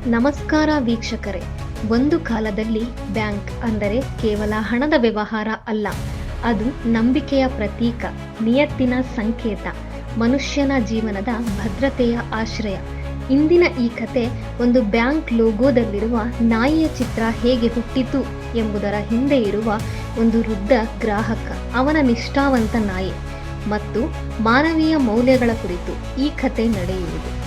ನಮಸ್ಕಾರ ವೀಕ್ಷಕರೇ. ಒಂದು ಕಾಲದಲ್ಲಿ ಬ್ಯಾಂಕ್ ಅಂದರೆ ಕೇವಲ ಹಣದ ವ್ಯವಹಾರ ಅಲ್ಲ, ಅದು ನಂಬಿಕೆಯ ಪ್ರತೀಕ, ನಿಯತ್ತಿನ ಸಂಕೇತ, ಮನುಷ್ಯನ ಜೀವನದ ಭದ್ರತೆಯ ಆಶ್ರಯ. ಇಂದಿನ ಈ ಕತೆ ಒಂದು ಬ್ಯಾಂಕ್ ಲೋಗೋದಲ್ಲಿರುವ ನಾಯಿಯ ಚಿತ್ರ ಹೇಗೆ ಹುಟ್ಟಿತು ಎಂಬುದರ ಹಿಂದೆ ಇರುವ ಒಂದು ವೃದ್ಧ ಗ್ರಾಹಕ, ಅವನ ನಿಷ್ಠಾವಂತ ನಾಯಿ ಮತ್ತು ಮಾನವೀಯ ಮೌಲ್ಯಗಳ ಕುರಿತು ಈ ಕತೆ ನಡೆಯುವುದು.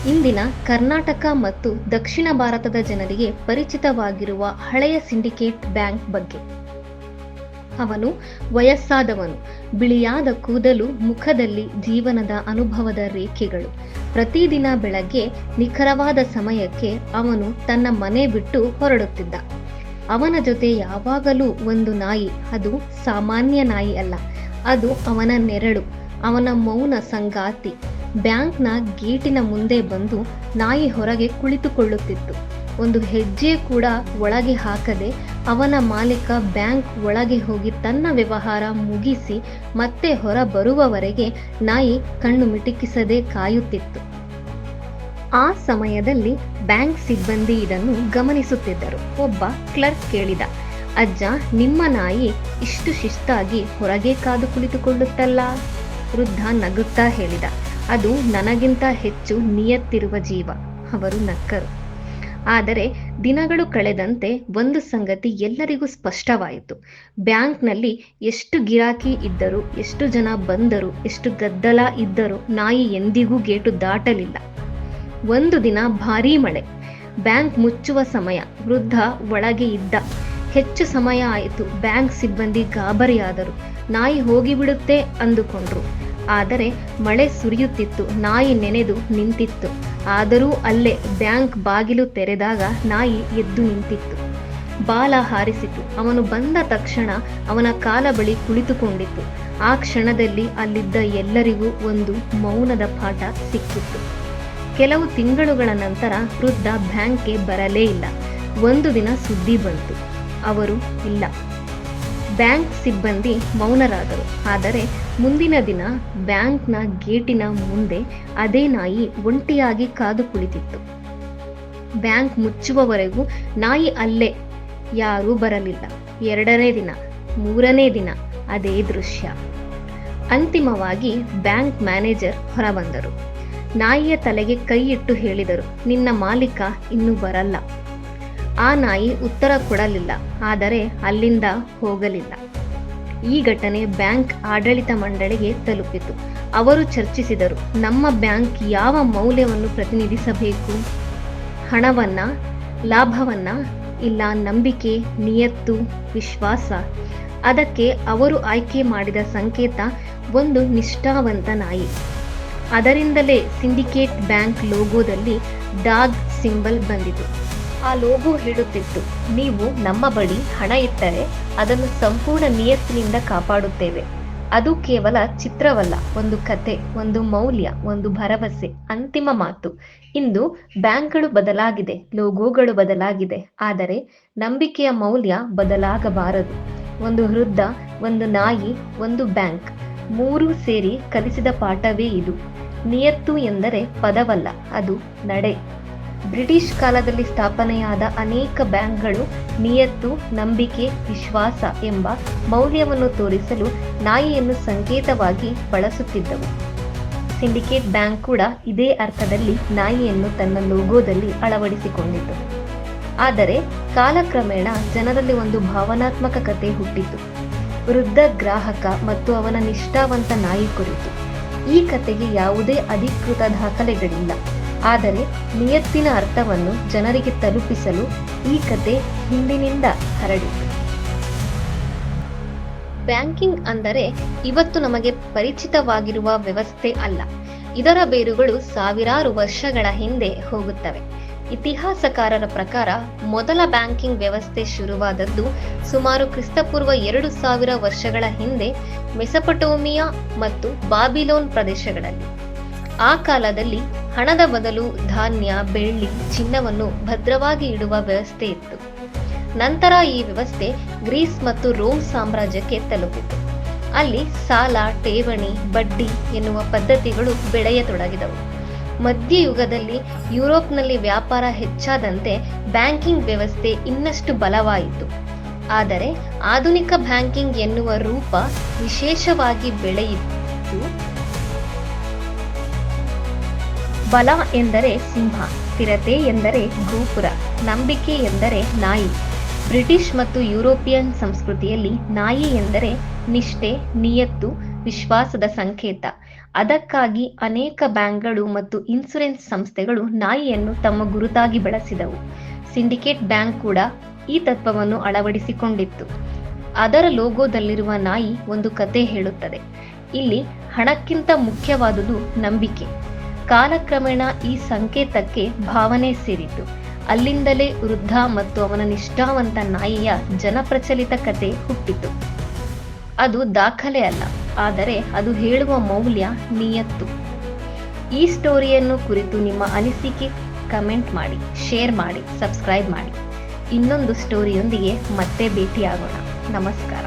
ಇಂದಿನ ಕರ್ನಾಟಕ ಮತ್ತು ದಕ್ಷಿಣ ಭಾರತದ ಜನರಿಗೆ ಪರಿಚಿತವಾಗಿರುವ ಹಳೆಯ ಸಿಂಡಿಕೇಟ್ ಬ್ಯಾಂಕ್ ಬಗ್ಗೆ. ಅವನು ವಯಸ್ಸಾದವನು, ಬಿಳಿಯಾದ ಕೂದಲು, ಮುಖದಲ್ಲಿ ಜೀವನದ ಅನುಭವದ ರೇಖೆಗಳು. ಪ್ರತಿದಿನ ಬೆಳಗ್ಗೆ ನಿಖರವಾದ ಸಮಯಕ್ಕೆ ಅವನು ತನ್ನ ಮನೆ ಬಿಟ್ಟು ಹೊರಡುತ್ತಿದ್ದ. ಅವನ ಜೊತೆ ಯಾವಾಗಲೂ ಒಂದು ನಾಯಿ. ಅದು ಸಾಮಾನ್ಯ ನಾಯಿ ಅಲ್ಲ, ಅದು ಅವನ ನೆರಳು, ಅವನ ಮೌನ ಸಂಗಾತಿ. ಬ್ಯಾಂಕ್ನ ಗೇಟಿನ ಮುಂದೆ ಬಂದು ನಾಯಿ ಹೊರಗೆ ಕುಳಿತುಕೊಳ್ಳುತ್ತಿತ್ತು. ಒಂದು ಹೆಜ್ಜೆ ಕೂಡ ಒಳಗೆ ಹಾಕದೆ ಅವನ ಮಾಲೀಕ ಬ್ಯಾಂಕ್ ಒಳಗೆ ಹೋಗಿ ತನ್ನ ವ್ಯವಹಾರ ಮುಗಿಸಿ ಮತ್ತೆ ಹೊರ ಬರುವವರೆಗೆ ನಾಯಿ ಕಣ್ಣು ಮಿಟುಕಿಸದೆ ಕಾಯುತ್ತಿತ್ತು. ಆ ಸಮಯದಲ್ಲಿ ಬ್ಯಾಂಕ್ ಸಿಬ್ಬಂದಿ ಇದನ್ನು ಗಮನಿಸುತ್ತಿದ್ದರು. ಒಬ್ಬ ಕ್ಲರ್ಕ್ ಕೇಳಿದ, "ಅಜ್ಜ, ನಿಮ್ಮ ನಾಯಿ ಇಷ್ಟು ಶಿಸ್ತಾಗಿ ಹೊರಗೆ ಕಾದು ಕುಳಿತುಕೊಳ್ಳುತ್ತಲ್ಲ?" ವೃದ್ಧ ನಗುತ್ತಾ ಹೇಳಿದ, "ಅದು ನನಗಿಂತ ಹೆಚ್ಚು ನಿಯತ್ತಿರುವ ಜೀವ." ಅವರು ನಕ್ಕರು. ಆದರೆ ದಿನಗಳು ಕಳೆದಂತೆ ಒಂದು ಸಂಗತಿ ಎಲ್ಲರಿಗೂ ಸ್ಪಷ್ಟವಾಯಿತು. ಬ್ಯಾಂಕ್ನಲ್ಲಿ ಎಷ್ಟು ಗಿರಾಕಿ ಇದ್ದರೂ, ಎಷ್ಟು ಜನ ಬಂದರು, ಎಷ್ಟು ಗದ್ದಲ ಇದ್ದರೂ ನಾಯಿ ಎಂದಿಗೂ ಗೇಟು ದಾಟಲಿಲ್ಲ. ಒಂದು ದಿನ ಭಾರೀ ಮಳೆ, ಬ್ಯಾಂಕ್ ಮುಚ್ಚುವ ಸಮಯ. ವೃದ್ಧ ಒಳಗೆ ಇದ್ದ. ಹೆಚ್ಚು ಸಮಯ ಆಯಿತು. ಬ್ಯಾಂಕ್ ಸಿಬ್ಬಂದಿ ಗಾಬರಿಯಾದರು. ನಾಯಿ ಹೋಗಿಬಿಡುತ್ತೆ ಅಂದುಕೊಂಡ್ರು. ಆದರೆ ಮಳೆ ಸುರಿಯುತ್ತಿತ್ತು. ನಾಯಿ ನೆನೆದು ನಿಂತಿತ್ತು. ಆದರೂ ಅಲ್ಲೇ ಬ್ಯಾಂಕ್ ಬಾಗಿಲು ತೆರೆದಾಗ ನಾಯಿ ಎದ್ದು ನಿಂತಿತ್ತು. ಬಾಲ ಹಾರಿಸಿತು. ಅವನು ಬಂದ ತಕ್ಷಣ ಅವನ ಕಾಲ ಬಳಿ ಕುಳಿತುಕೊಂಡಿತ್ತು. ಆ ಕ್ಷಣದಲ್ಲಿ ಅಲ್ಲಿದ್ದ ಎಲ್ಲರಿಗೂ ಒಂದು ಮೌನದ ಪಾಠ ಸಿಕ್ಕಿತ್ತು. ಕೆಲವು ತಿಂಗಳುಗಳ ನಂತರ ವೃದ್ಧ ಬ್ಯಾಂಕ್ಗೆ ಬರಲೇ ಇಲ್ಲ. ಒಂದು ದಿನ ಸುದ್ದಿ ಬಂತು, ಅವರು ಇಲ್ಲ. ಬ್ಯಾಂಕ್ ಸಿಬ್ಬಂದಿ ಮೌನರಾದರು. ಆದರೆ ಮುಂದಿನ ದಿನ ಬ್ಯಾಂಕ್ನ ಗೇಟಿನ ಮುಂದೆ ಅದೇ ನಾಯಿ ಒಂಟಿಯಾಗಿ ಕಾದು ಕುಳಿತಿತ್ತು. ಬ್ಯಾಂಕ್ ಮುಚ್ಚುವವರೆಗೂ ನಾಯಿ ಅಲ್ಲೇ. ಯಾರೂ ಬರಲಿಲ್ಲ. 2ನೇ ದಿನ, 3ನೇ ದಿನ ಅದೇ ದೃಶ್ಯ. ಅಂತಿಮವಾಗಿ ಬ್ಯಾಂಕ್ ಮ್ಯಾನೇಜರ್ ಹೊರಬಂದರು. ನಾಯಿಯ ತಲೆಗೆ ಕೈ ಇಟ್ಟು ಹೇಳಿದರು, "ನಿನ್ನ ಮಾಲೀಕ ಇನ್ನೂ ಬರಲ್ಲ." ಆ ನಾಯಿ ಉತ್ತರ ಕೊಡಲಿಲ್ಲ, ಆದರೆ ಅಲ್ಲಿಂದ ಹೋಗಲಿಲ್ಲ. ಈ ಘಟನೆ ಬ್ಯಾಂಕ್ ಆಡಳಿತ ಮಂಡಳಿಗೆ ತಲುಪಿತು. ಅವರು ಚರ್ಚಿಸಿದರು, ನಮ್ಮ ಬ್ಯಾಂಕ್ ಯಾವ ಮೌಲ್ಯವನ್ನು ಪ್ರತಿನಿಧಿಸಬೇಕು? ಹಣವನ್ನ, ಲಾಭವನ್ನ, ಇಲ್ಲ ನಂಬಿಕೆ, ನಿಯತ್ತು, ವಿಶ್ವಾಸ? ಅದಕ್ಕೆ ಅವರು ಆಯ್ಕೆ ಮಾಡಿದ ಸಂಕೇತ ಒಂದು ನಿಷ್ಠಾವಂತ ನಾಯಿ. ಅದರಿಂದಲೇ ಸಿಂಡಿಕೇಟ್ ಬ್ಯಾಂಕ್ ಲೋಗೋದಲ್ಲಿ ಡಾಗ್ ಸಿಂಬಲ್ ಬಂದಿತು. ಆ ಲೋಗೋ ಹೇಳುತ್ತಿತ್ತು, ನೀವು ನಮ್ಮ ಬಳಿ ಹಣ ಇಟ್ಟರೆ ಅದನ್ನು ಸಂಪೂರ್ಣ ನಿಯತ್ತಿನಿಂದ ಕಾಪಾಡುತ್ತೇವೆ. ಅದು ಕೇವಲ ಚಿತ್ರವಲ್ಲ, ಒಂದು ಕತೆ, ಒಂದು ಮೌಲ್ಯ, ಒಂದು ಭರವಸೆ. ಅಂತಿಮ ಮಾತು, ಇಂದು ಬ್ಯಾಂಕ್ಗಳು ಬದಲಾಗಿದೆ, ಲೋಗೋಗಳು ಬದಲಾಗಿದೆ, ಆದರೆ ನಂಬಿಕೆಯ ಮೌಲ್ಯ ಬದಲಾಗಬಾರದು. ಒಂದು ವೃದ್ಧ, ಒಂದು ನಾಯಿ, ಒಂದು ಬ್ಯಾಂಕ್, ಮೂರೂ ಸೇರಿ ಕಲಿಸಿದ ಪಾಠವೇ ಇದು. ನಿಯತ್ತು ಎಂದರೆ ಪದವಲ್ಲ, ಅದು ನಡೆ. ಬ್ರಿಟಿಷ್ ಕಾಲದಲ್ಲಿ ಸ್ಥಾಪನೆಯಾದ ಅನೇಕ ಬ್ಯಾಂಕ್ಗಳು ನಿಯತ್ತು, ನಂಬಿಕೆ, ವಿಶ್ವಾಸ ಎಂಬ ಮೌಲ್ಯವನ್ನು ತೋರಿಸಲು ನಾಯಿಯನ್ನು ಸಂಕೇತವಾಗಿ ಬಳಸುತ್ತಿದ್ದವು. ಸಿಂಡಿಕೇಟ್ ಬ್ಯಾಂಕ್ ಕೂಡ ಇದೇ ಅರ್ಥದಲ್ಲಿ ನಾಯಿಯನ್ನು ತನ್ನ ಲೋಗೋದಲ್ಲಿ ಅಳವಡಿಸಿಕೊಂಡಿತು. ಆದರೆ ಕಾಲಕ್ರಮೇಣ ಜನರಲ್ಲಿ ಒಂದು ಭಾವನಾತ್ಮಕ ಕತೆ ಹುಟ್ಟಿತು, ವೃದ್ಧ ಗ್ರಾಹಕ ಮತ್ತು ಅವನ ನಿಷ್ಠಾವಂತ ನಾಯಿ ಕುರಿತು. ಈ ಕತೆಗೆ ಯಾವುದೇ ಅಧಿಕೃತ ದಾಖಲೆಗಳಿಲ್ಲ, ಆದರೆ ನಿಯತ್ತಿನ ಅರ್ಥವನ್ನು ಜನರಿಗೆ ತಲುಪಿಸಲು ಈ ಕತೆ ಹಿಂದಿನಿಂದ ಹರಡಿತು. ಬ್ಯಾಂಕಿಂಗ್ ಅಂದರೆ ಇವತ್ತು ನಮಗೆ ಪರಿಚಿತವಾಗಿರುವ ವ್ಯವಸ್ಥೆ ಅಲ್ಲ. ಇದರ ಬೇರುಗಳು ಸಾವಿರಾರು ವರ್ಷಗಳ ಹಿಂದೆ ಹೋಗುತ್ತವೆ. ಇತಿಹಾಸಕಾರರ ಪ್ರಕಾರ ಮೊದಲ ಬ್ಯಾಂಕಿಂಗ್ ವ್ಯವಸ್ಥೆ ಶುರುವಾದದ್ದು ಸುಮಾರು ಕ್ರಿಸ್ತಪೂರ್ವ 2000 ವರ್ಷಗಳ ಹಿಂದೆ ಮೆಸೊಪೊಟೇಮಿಯಾ ಮತ್ತು ಬಾಬಿಲೋನ್ ಪ್ರದೇಶಗಳಲ್ಲಿ. ಆ ಕಾಲದಲ್ಲಿ ಹಣದ ಬದಲು ಧಾನ್ಯ, ಬೆಳ್ಳಿ, ಚಿನ್ನವನ್ನು ಭದ್ರವಾಗಿ ಇಡುವ ವ್ಯವಸ್ಥೆ ಇತ್ತು. ನಂತರ ಈ ವ್ಯವಸ್ಥೆ ಗ್ರೀಸ್ ಮತ್ತು ರೋಮ್ ಸಾಮ್ರಾಜ್ಯಕ್ಕೆ ತಲುಪಿತು. ಅಲ್ಲಿ ಸಾಲ, ಠೇವಣಿ, ಬಡ್ಡಿ ಎನ್ನುವ ಪದ್ಧತಿಗಳು ಬೆಳೆಯತೊಡಗಿದವು. ಮಧ್ಯಯುಗದಲ್ಲಿ ಯುರೋಪ್ನಲ್ಲಿ ವ್ಯಾಪಾರ ಹೆಚ್ಚಾದಂತೆ ಬ್ಯಾಂಕಿಂಗ್ ವ್ಯವಸ್ಥೆ ಇನ್ನಷ್ಟು ಬಲವಾಯಿತು. ಆದರೆ ಆಧುನಿಕ ಬ್ಯಾಂಕಿಂಗ್ ಎನ್ನುವ ರೂಪ ವಿಶೇಷವಾಗಿ ಬೆಳೆಯಿತು. ಬಲ ಎಂದರೆ ಸಿಂಹ, ಸ್ಥಿರತೆ ಎಂದರೆ ಗೋಪುರ, ನಂಬಿಕೆ ಎಂದರೆ ನಾಯಿ. ಬ್ರಿಟಿಷ್ ಮತ್ತು ಯುರೋಪಿಯನ್ ಸಂಸ್ಕೃತಿಯಲ್ಲಿ ನಾಯಿ ಎಂದರೆ ನಿಷ್ಠೆ, ನಿಯತ್ತು, ವಿಶ್ವಾಸದ ಸಂಕೇತ. ಅದಕ್ಕಾಗಿ ಅನೇಕ ಬ್ಯಾಂಕ್ಗಳು ಮತ್ತು ಇನ್ಶೂರೆನ್ಸ್ ಸಂಸ್ಥೆಗಳು ನಾಯಿಯನ್ನು ತಮ್ಮ ಗುರುತಾಗಿ ಬಳಸಿದವು. ಸಿಂಡಿಕೇಟ್ ಬ್ಯಾಂಕ್ ಕೂಡ ಈ ತತ್ವವನ್ನು ಅಳವಡಿಸಿಕೊಂಡಿತ್ತು. ಅದರ ಲೋಗೋದಲ್ಲಿರುವ ನಾಯಿ ಒಂದು ಕತೆ ಹೇಳುತ್ತದೆ. ಇಲ್ಲಿ ಹಣಕ್ಕಿಂತ ಮುಖ್ಯವಾದುದು ನಂಬಿಕೆ. ಕಾಲಕ್ರಮೇಣ ಈ ಸಂಕೇತಕ್ಕೆ ಭಾವನೆ ಸೇರಿತು. ಅಲ್ಲಿಂದಲೇ ವೃದ್ಧ ಮತ್ತು ಅವನ ನಿಷ್ಠಾವಂತ ನಾಯಿಯ ಜನಪ್ರಚಲಿತ ಕತೆ ಹುಟ್ಟಿತು. ಅದು ದಾಖಲೆ ಅಲ್ಲ, ಆದರೆ ಅದು ಹೇಳುವ ಮೌಲ್ಯ ನಿಯತ್ತು. ಈ ಸ್ಟೋರಿಯನ್ನು ಕುರಿತು ನಿಮ್ಮ ಅನಿಸಿಕೆ ಕಮೆಂಟ್ ಮಾಡಿ, ಶೇರ್ ಮಾಡಿ, ಸಬ್ಸ್ಕ್ರೈಬ್ ಮಾಡಿ. ಇನ್ನೊಂದು ಸ್ಟೋರಿಯೊಂದಿಗೆ ಮತ್ತೆ ಭೇಟಿಯಾಗೋಣ. ನಮಸ್ಕಾರ.